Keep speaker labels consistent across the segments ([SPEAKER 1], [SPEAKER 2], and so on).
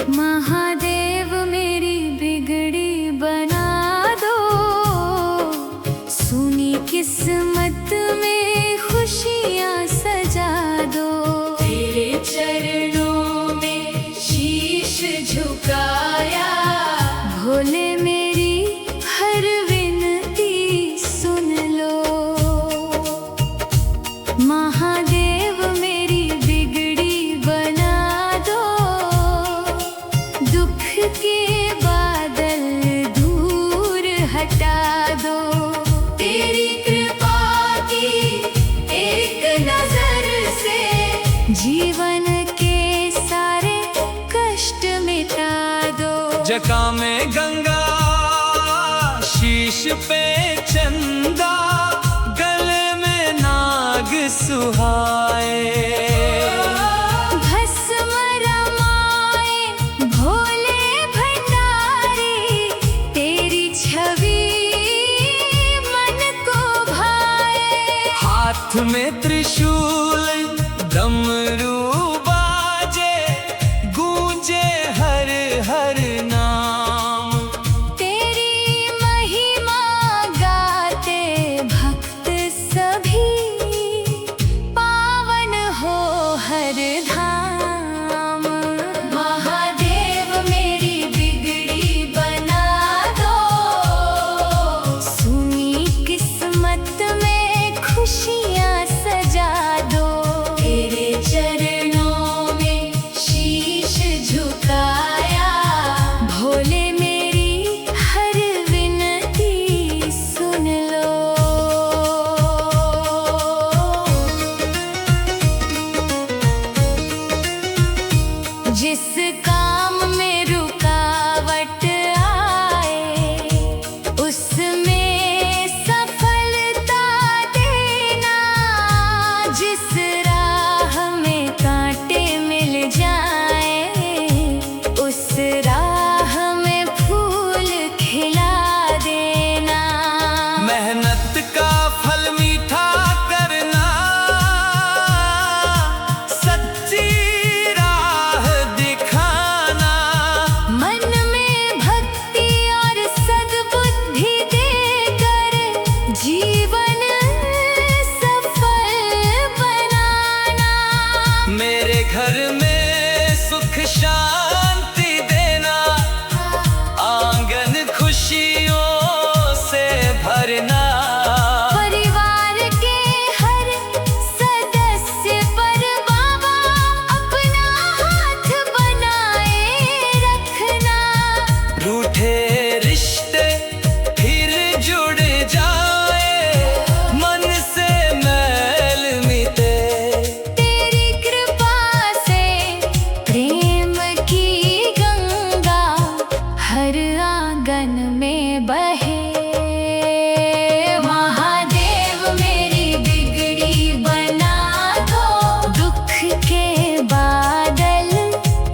[SPEAKER 1] महादेव मेरी बिगड़ी बना दो, सुनी किस्मत में खुशियाँ सजा दो। तेरे चरणों में शीश झुकाया, भोले मेरी हर विनती सुन लो। महादेव मेरी बिगड़ी बना दो, दुख के बादल दूर हटा दो। तेरी कृपा की एक नजर से जीवन के सारे कष्ट मिटा दो।
[SPEAKER 2] जटा में गंगा, शीश पे चंदा, गले में नाग सुहाए।
[SPEAKER 1] भस्म रमाए भोले भंडारी, तेरी छवि मन को भाए।
[SPEAKER 2] हाथ में त्रिशूल, डमरू बाजे, गूंजे हर हर नाम।
[SPEAKER 1] तेरी महिमा गाते भक्त सभी, पावन हो हर धाम। महादेव मेरी बिगड़ी बना दो, सुनी किस्मत में खुशियाँ सजा दो। तेरे चरणों में शीश झुकाया, भोले मेरी हर विनती सुन लो। जिस काम में रुकावट आए, उसमें सफलता देना। जिस राह में कांटे मिल जाए, उस राह में फूल खिला देना।
[SPEAKER 2] मेहनत का फल मीठा करना, सच्ची राह दिखाना।
[SPEAKER 1] मन में भक्ति और सद्बुद्धि देकर जीवन सफल बनाना।
[SPEAKER 2] मेरे घर में सुख शांति देना, आंगन खुशियों से भरना।
[SPEAKER 1] परिवार के हर सदस्य पर बाबा अपना हाथ बनाए रखना।
[SPEAKER 2] रूठे रिश्ते फिर जुड़ जाए, मन से मैल मिटे।
[SPEAKER 1] तेरी कृपा से प्रेम की गंगा हर आंगन में बहे। महादेव मेरी बिगड़ी बना दो, दुख के बादल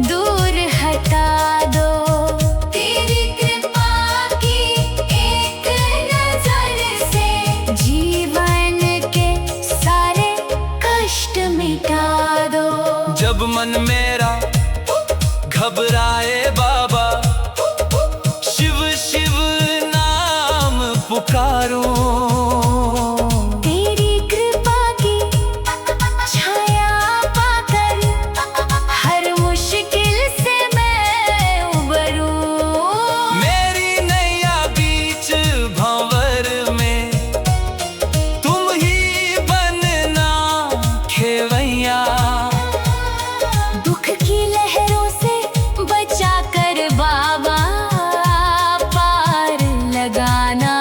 [SPEAKER 1] दूर हटा दो। तेरी कृपा की एक नजर से जीवन के सारे कष्ट मिटा दो।
[SPEAKER 2] जब मन मेरा घबराए बाबा, शिव शिव नाम पुकारूं।
[SPEAKER 1] तेरी कृपा की छाया पाकर हर मुश्किल से मैं उबरूं।
[SPEAKER 2] मेरी नैया बीच भंवर में, तुम ही बनना खेवैया।
[SPEAKER 1] दुख की लहरों से बचा कर बाबा पार लगाना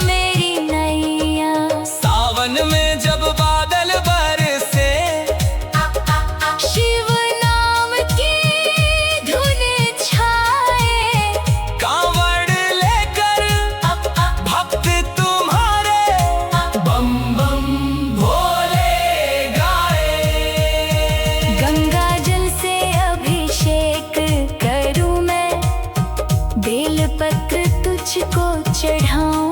[SPEAKER 1] मेरी नैया।
[SPEAKER 2] सावन में जब बादल बरसे,
[SPEAKER 1] शिव नाम की धुन छाए।
[SPEAKER 2] कांवड़ लेकर भक्त तुम्हारे बम बम भोले गाए।
[SPEAKER 1] गंगा जल से अभिषेक करूं मैं, बेलपत्र तुझको चढ़ाऊं।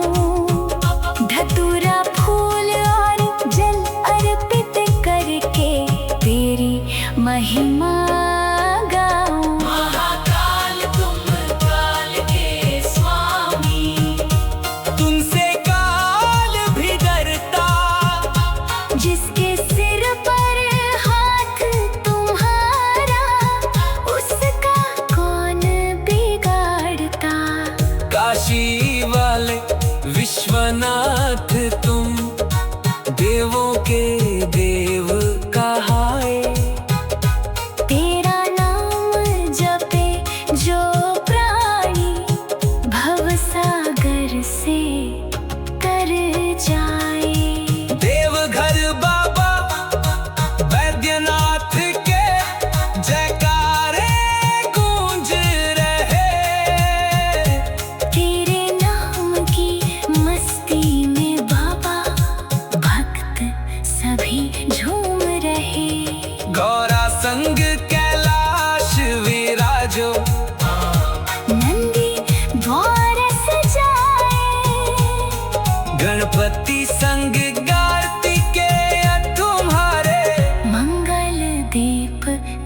[SPEAKER 1] धतूरा फूल और जल अर्पित करके तेरी महिमा गाऊं।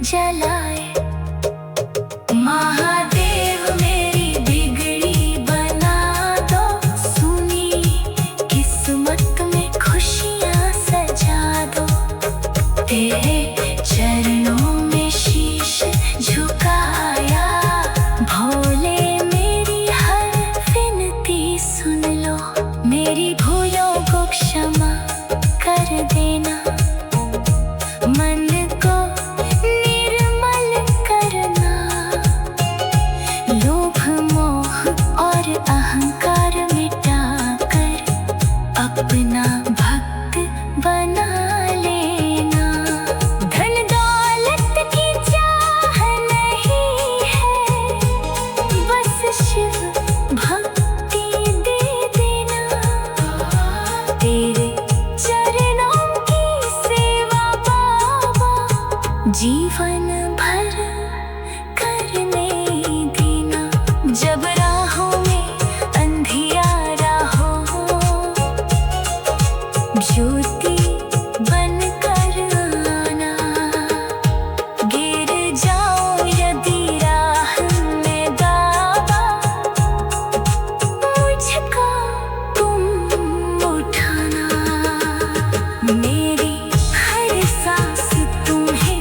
[SPEAKER 1] जलाए। महादेव मेरी बिगड़ी बना दो, सुनी किस्मत में खुशियाँ सजा दो। तेरे चरणों में शीश झुकाया, भोले मेरी हर विनती सुन लो। मेरी भूलों को क्षमा कर देना, मन को निर्मल करना। लोभ मोह और अहंकार मिटाकर अपना भक्त बना लेना। धन दौलत की चाह नहीं है, बस शिव भक्ति दे देना। तेरे चरणों की सेवा बाबा जीवन भर करने देना। जब राहों में अंधियारा हो, ज्योति बन कर आना। गिर जाऊं यदि राह में बाबा, मुझको तुम उठाना। मेरी हर सांस तुम्हें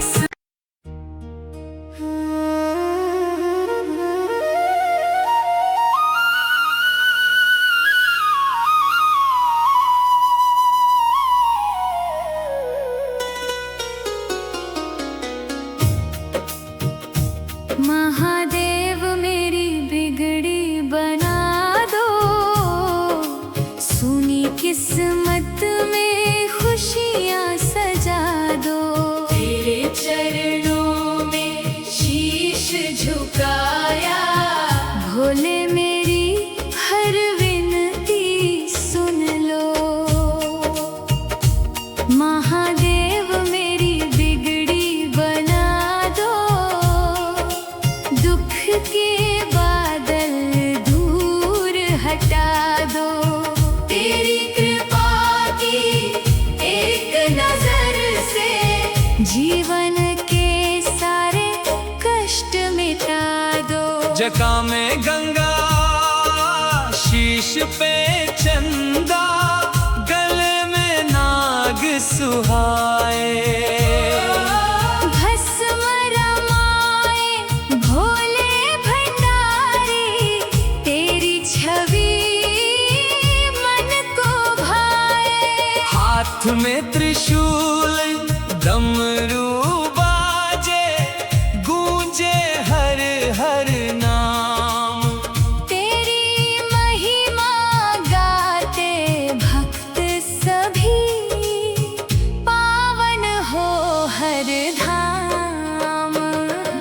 [SPEAKER 1] महादेव मेरी बिगड़ी बना दो, सुनी किस्मत में खुशियाँ सजा दो। तेरे चरणों में शीश झुकाया, भोले मेरी हर विनती सुन लो। महादेव मेरी बिगड़ी बना दो, दुख के बादल दूर हटा दो। तेरी कृपा की एक नजर से जीवन के सारे कष्ट मिटा दो।
[SPEAKER 2] जटा में गंगा, शीश पे चंदा, गले में नाग सुहाए।
[SPEAKER 1] भस्म रमाए भोले भंडारी, तेरी छवि मन को भाए।
[SPEAKER 2] हाथ में त्रिशूल, डमरू बाजे, गूंजे हर हर नाम।
[SPEAKER 1] तेरी महिमा गाते भक्त सभी, पावन हो हर धाम।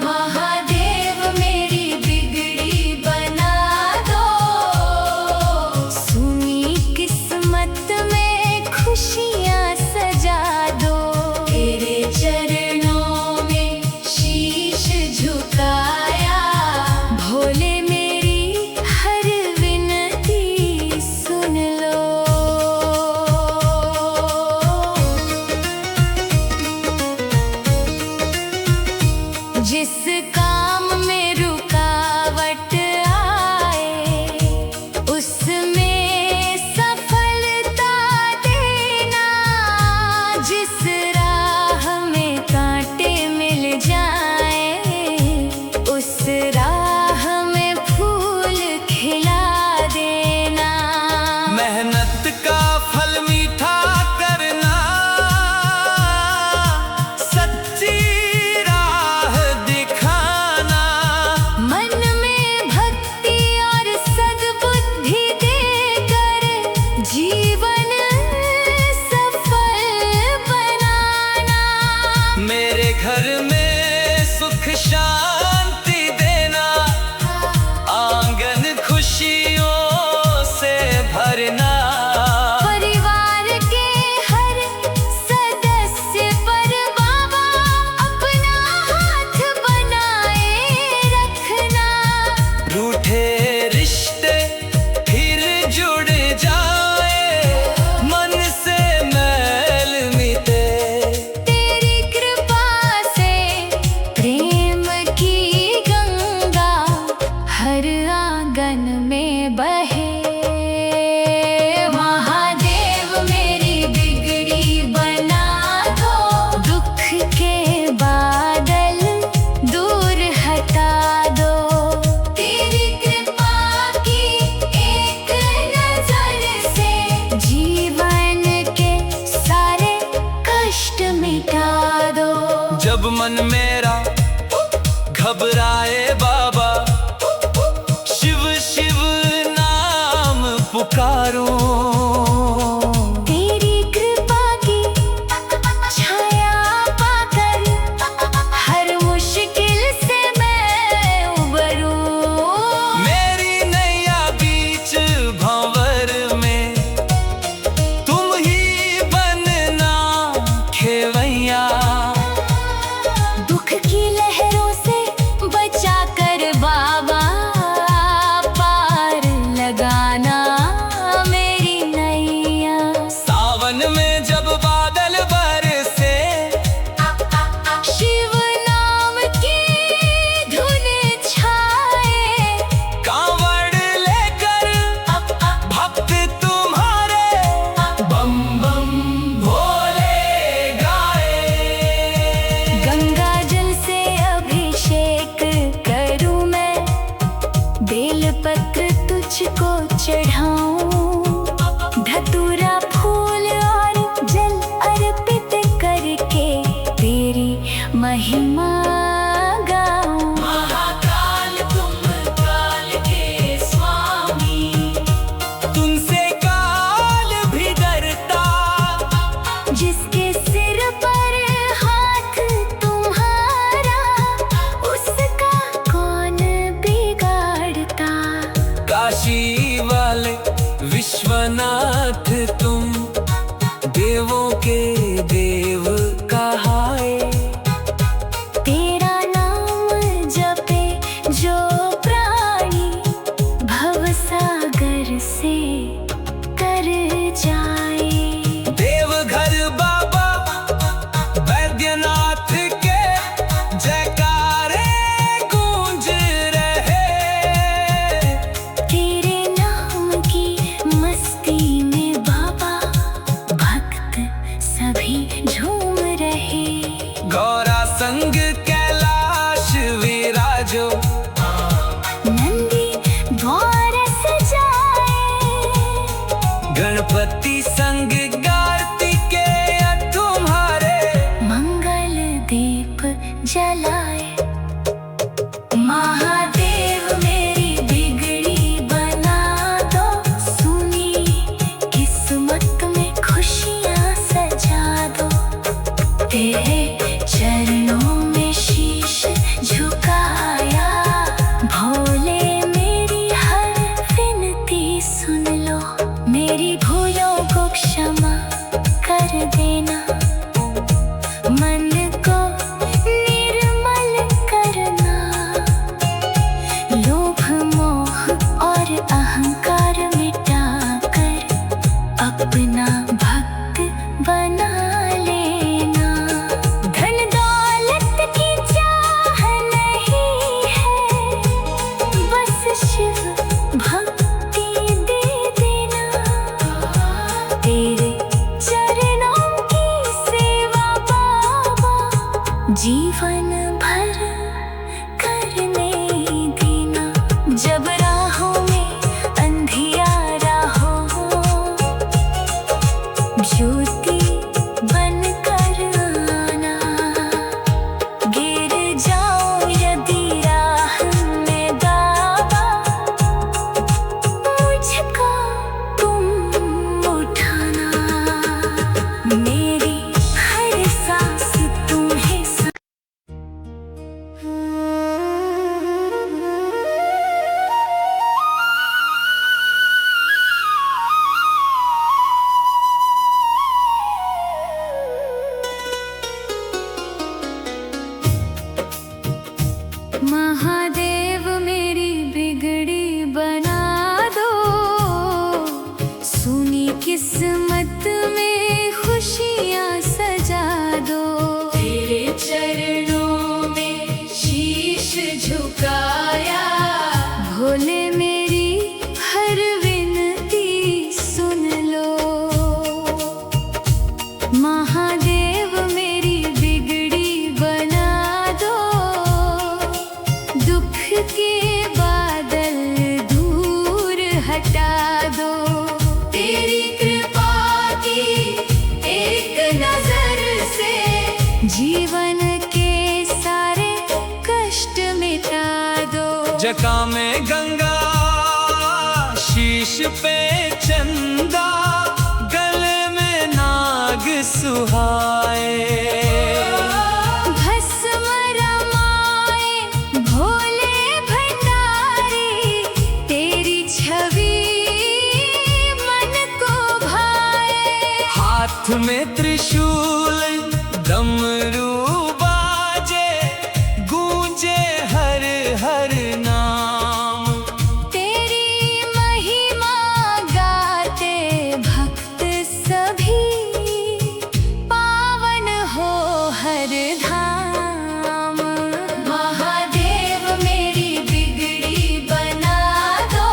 [SPEAKER 1] महादेव मेरी बिगड़ी बना दो, सुनी किस्मत में खुशियाँ सजा दो। तेरे चरणों में शीश झुकाया, भोले मेरी हर विनती सुन लो। जिस काम में रुकावट आए, उसमें सफलता देना। जिस राह में कांटे मिल जाए, उस राह में फूल खिला देना।
[SPEAKER 2] मेहनत का फल मीठा करना, सच्ची राह दिखाना।
[SPEAKER 1] मन में भक्ति और सद्बुद्धि देकर जीवन सफल बनाना।
[SPEAKER 2] मेरे घर में सुख शांति देना, आंगन खुशियों से भरना।
[SPEAKER 1] परिवार के हर सदस्य पर बाबा अपना हाथ बनाए रखना।
[SPEAKER 2] रूठे रिश्ते फिर जुड़ जाए, मन से मैल मिटे।
[SPEAKER 1] तेरी कृपा से
[SPEAKER 2] घबराए बाबा, शिव शिव नाम पुकारूं।
[SPEAKER 1] तेरी कृपा की छाया पाकर हर मुश्किल से मैं उबरूं।
[SPEAKER 2] मेरी नैया बीच भंवर में तुम ही बनना खेवैया।
[SPEAKER 1] दुख की लहरों से बचा कर बाबा पार लगाना मेरी नैया।
[SPEAKER 2] सावन में जब बादल बरसे,
[SPEAKER 1] शिव नाम की धुन छाए,
[SPEAKER 2] कांवड़ लेकर भक्त तुम्हारे बम बम भोले गाए।
[SPEAKER 1] गंगा जल से अभिषेक करूं मैं, बेलपत्र तुझको चढ़ाऊं। धतूरा फूल और जल अर्पित करके तेरी महिमा गाऊं।
[SPEAKER 2] महाकाल तुम काल के स्वामी, तुमसे काल भी डरता।
[SPEAKER 1] जिसके सिर पर हाथ तुम्हारा, उसका कौन बिगाड़ता।
[SPEAKER 2] काशी वाले विश्वनाथ तुम, देवों के देव कहाए।
[SPEAKER 1] तेरा नाम जपे जो प्राणी, भवसागर से तर जाए।
[SPEAKER 2] देवघर बाबा वैद्यनाथ के जयकारे गूंज रहे।
[SPEAKER 1] तेरे नाम की मस्ती में बाबा भक्त सभी झूम रहे।
[SPEAKER 2] गौरा संग कैलाश विराजो,
[SPEAKER 1] नंदी द्वार सजाए,
[SPEAKER 2] गणपति संग कार्तिकेय तुम्हारे
[SPEAKER 1] मंगल दीप जलाए। महादेव मेरी बिगड़ी बना दो, सुनी किस्मत में खुशियां सजा दो। तेरे चरणों में शीश झुकाया, भोले मेरी हर विनती सुन लो। मेरी भूलों को क्षमा कर देना, मन को निर्मल करना। लोभ मोह और अहंकार मिटाकर अपना भक्त बना लेना। धन दौलत की चाह नहीं है, बस शिव भक्ति दे देना। तेरे चरणों की सेवा बाबा जीवन भर करने देना। जब राहों में अंधियारा हो, ज्योति बन कर आना। गिर जाऊं यदि राह में बाबा, मुझको तुम उठाना। मेरी हर सांस तुम्हें महादेव मेरी बिगड़ी बना दो, सुनी किस्मत में खुशियां सजा दो। तेरे चरणों में शीश झुकाया, भोले मेरी हर विनती सुन लो। महादेव मेरी बिगड़ी बना दो, दुख के बादल दूर हटा दो। तेरी कृपा की एक नजर से जीवन के सारे कष्ट में
[SPEAKER 2] जका में गंगा, शीश पे चंदा, गले में नाग सुहाए।
[SPEAKER 1] भस्म रमाए भोले भंडारी, तेरी छवि मन को भाए।
[SPEAKER 2] हाथ में त्रिशूल, डमरू बाजे, गूंजे हर हर नाम।
[SPEAKER 1] तेरी महिमा गाते भक्त सभी, पावन हो हर धाम। महादेव मेरी बिगड़ी बना दो,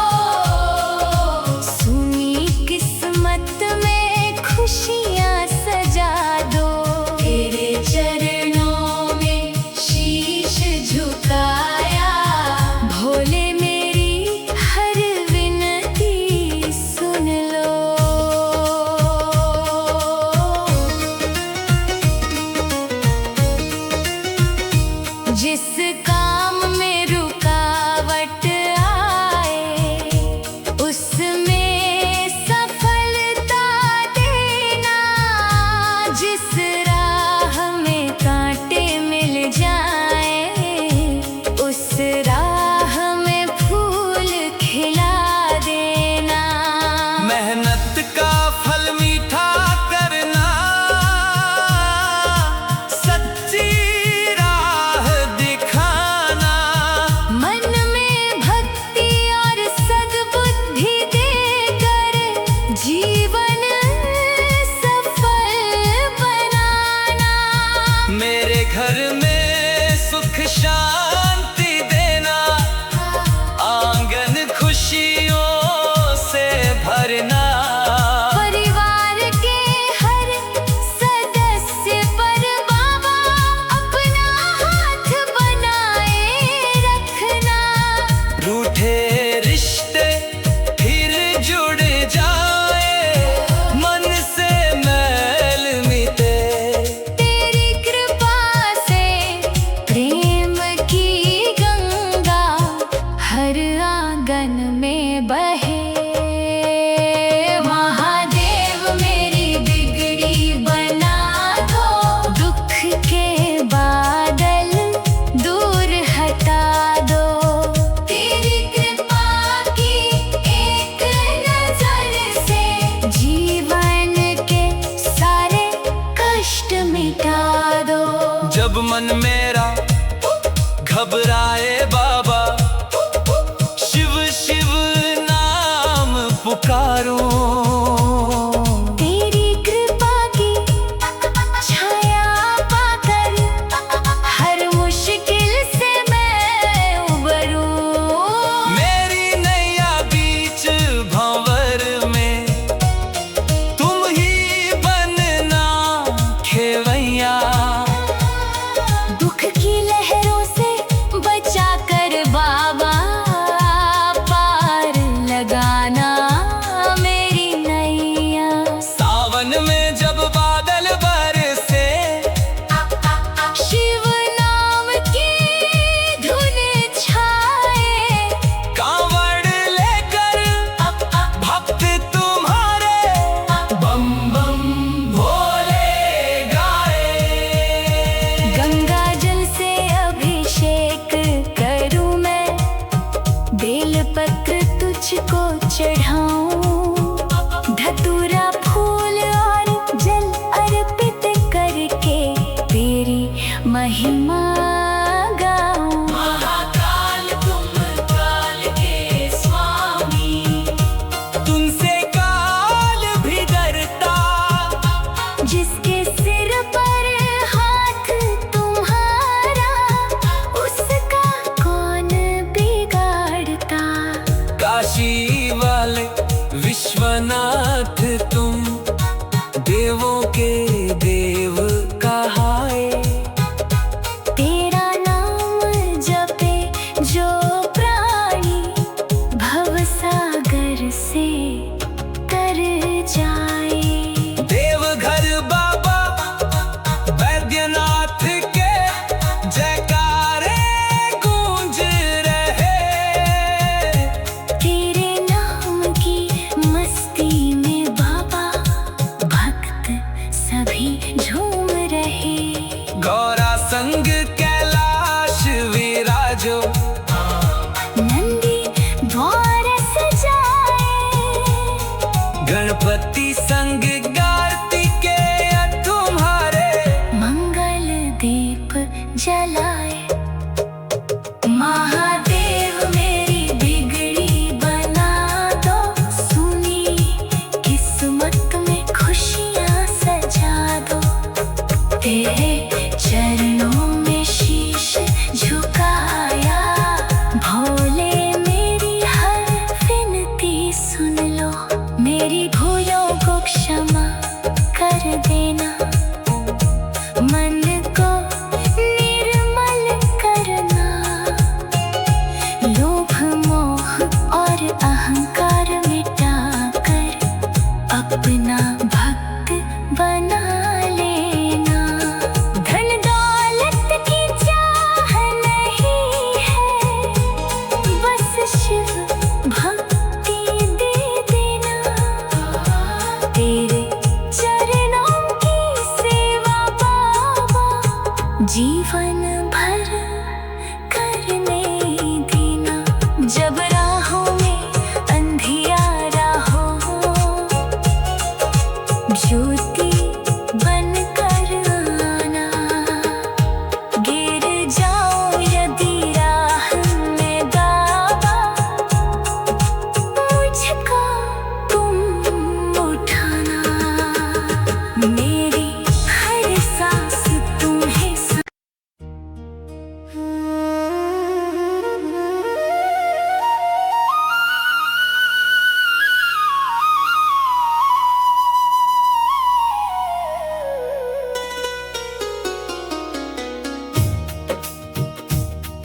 [SPEAKER 1] सुनी किस्मत में खुशियाँ सजा दो। तेरे चरणों में शीश झुकाया, भोले मेरी हर विनती सुन लो। जिस काम में रुकावट आए, उसमें सफलता देना। जिस राह में कांटे मिल जाए, उस राह में फूल खिला देना।
[SPEAKER 2] मेहनत का फल मीठा करना, सच्ची राह दिखाना।
[SPEAKER 1] मन में भक्ति और सद्बुद्धि देकर, जीवन सफल बनाना।
[SPEAKER 2] मेरे घर में सुख शांति देना, आंगन खुशियों से भरना।
[SPEAKER 1] परिवार के हर सदस्य पर बाबा अपना हाथ बनाए रखना।
[SPEAKER 2] रूठे रिश्ते फिर जुड़ जाए, मन से मैल मिटे।
[SPEAKER 1] तेरी कृपा से प्रेम की गंगा हर आंगन में बहे। महादेव मेरी बिगड़ी बना दो, दुख के बादल दूर हटा दो। तेरी कृपा की एक नजर से, जीवन के सारे कष्ट मिटा दो।
[SPEAKER 2] जब मन मेरा घबराए बाबा, शिव शिव नाम पुकारूं।
[SPEAKER 1] तेरी कृपा की छाया पाकर, हर मुश्किल से मैं उबरूं।
[SPEAKER 2] मेरी नैया बीच भंवर में, तुम ही बनना खेवैया।
[SPEAKER 1] दुख की लहरों से बचा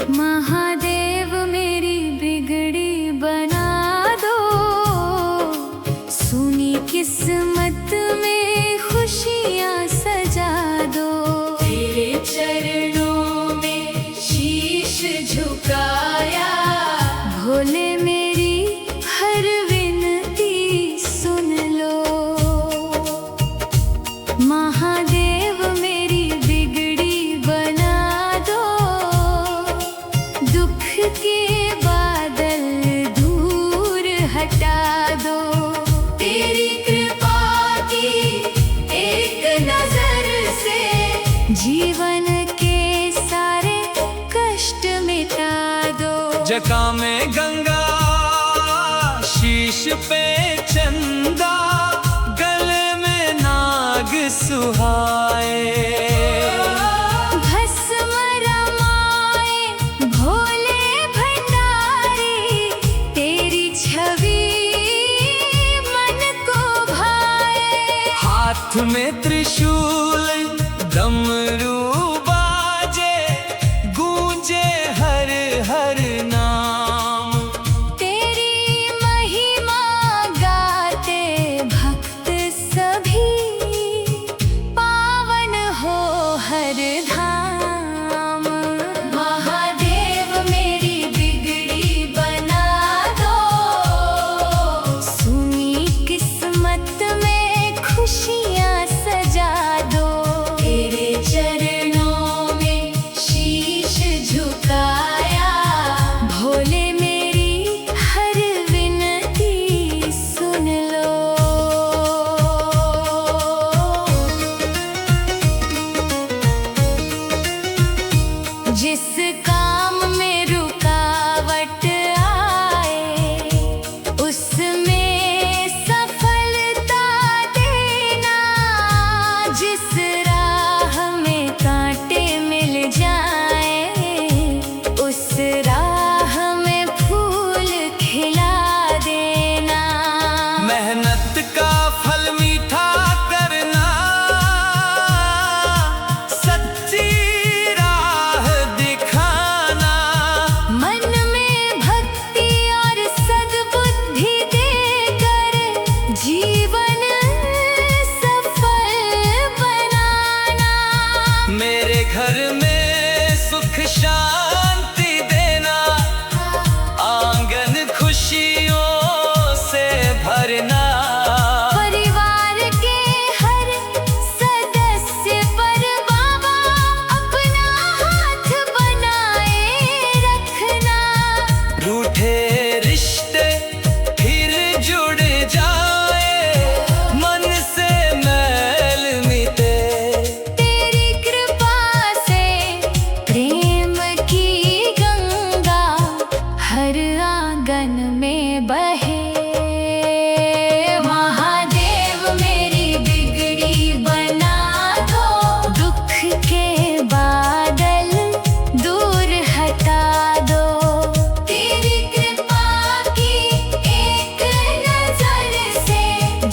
[SPEAKER 1] महादेव मेरी बिगड़ी बना दो, सुनी किस्मत में खुशियाँ सजा दो। तेरे चरणों में शीश झुकाया, भोले मेरी हर विनती सुन लो। महादेव मेरी बिगड़ी बना दो, दुख के बादल दूर हटा दो। तेरी कृपा की एक नजर से जीवन के सारे कष्ट मिटा दो।
[SPEAKER 2] जटा में गंगा, शीश पे चंदा, गले में नाग सुहाए।
[SPEAKER 1] भस्म रमाए भोले भंडारी, तेरी छवि मन को भाए।
[SPEAKER 2] हाथ में त्रिशूल, डमरू बाजे, गूंजे हर हर नाम।
[SPEAKER 1] तेरी महिमा गाते भक्त सभी, पावन हो हर धाम। महादेव मेरी बिगड़ी बना दो, सुनी किस्मत में खुशियाँ सजा दो। तेरे चरणों में शीश झुकाया, भोले मेरी हर विनती सुन लो। जिस काम में रुकावट आए, उसमें सफलता देना। जिस राह में कांटे मिल जाए, उस राह में फूल खिला देना।
[SPEAKER 2] मेहनत का फल मीठा करना, सच्ची राह दिखाना।
[SPEAKER 1] मन में भक्ति और सद्बुद्धि देकर जीवन सफल बनाना।
[SPEAKER 2] मेरे घर में सुख शांति देना, आंगन खुशियों से भरना।
[SPEAKER 1] परिवार के हर सदस्य पर बाबा अपना हाथ बनाए रखना।
[SPEAKER 2] रूठे रिश्ते फिर जुड़ जाए, मन से मैल मिटे।
[SPEAKER 1] तेरी कृपा से प्रेम की गंगा हर आंगन में बहे। महादेव मेरी बिगड़ी बना दो, दुख के बादल दूर हटा दो। तेरी कृपा की एक नजर से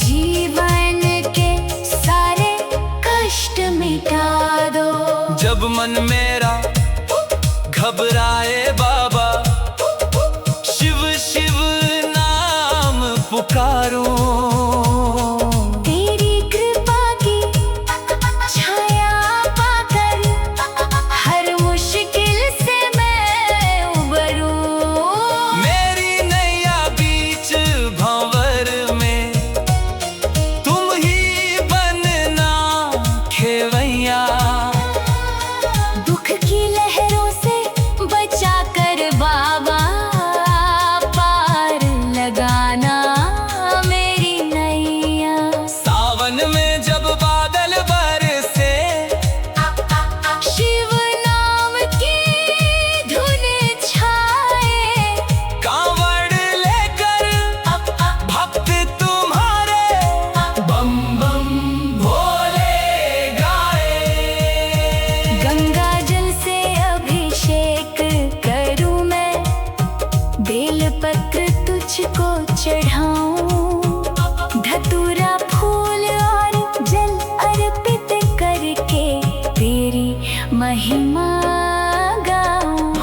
[SPEAKER 1] जीवन के सारे कष्ट मिटा दो।
[SPEAKER 2] जब मन मेरा घबराए बाबा, शिव शिव नाम पुकारो।
[SPEAKER 1] तेरी कृपा की छाया पाकर हर मुश्किल से मैं उबरूं।
[SPEAKER 2] मेरी नैया बीच भंवर में, तुम ही बनना खेवैया।
[SPEAKER 1] दुख की लहरों से बचा कर बाबा पार लगाना मेरी नैया।
[SPEAKER 2] सावन में जब बादल बरसे,
[SPEAKER 1] शिव नाम की धुन छाए।
[SPEAKER 2] कांवड़ लेकर भक्त तुम्हारे बम बम भोले गाए।
[SPEAKER 1] गंगा जल से अभिषेक करूं मैं, बेलपत्र तुझको चढ़ाऊं। धतूरा फूल और जल अर्पित करके तेरी महिमा गाऊं।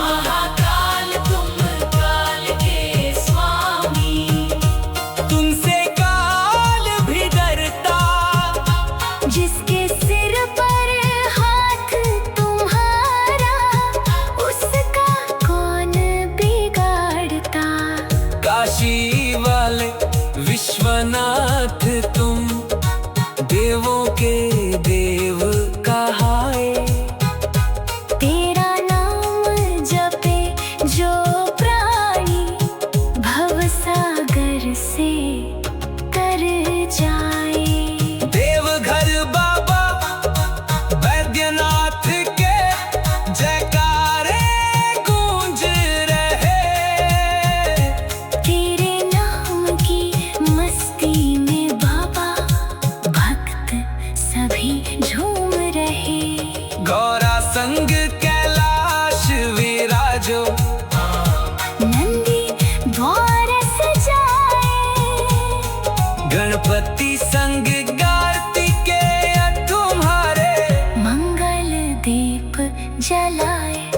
[SPEAKER 1] जलाए।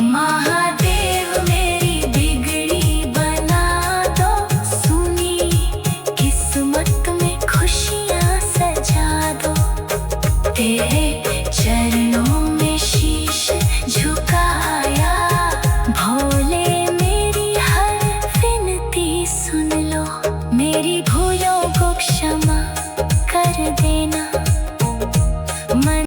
[SPEAKER 1] महा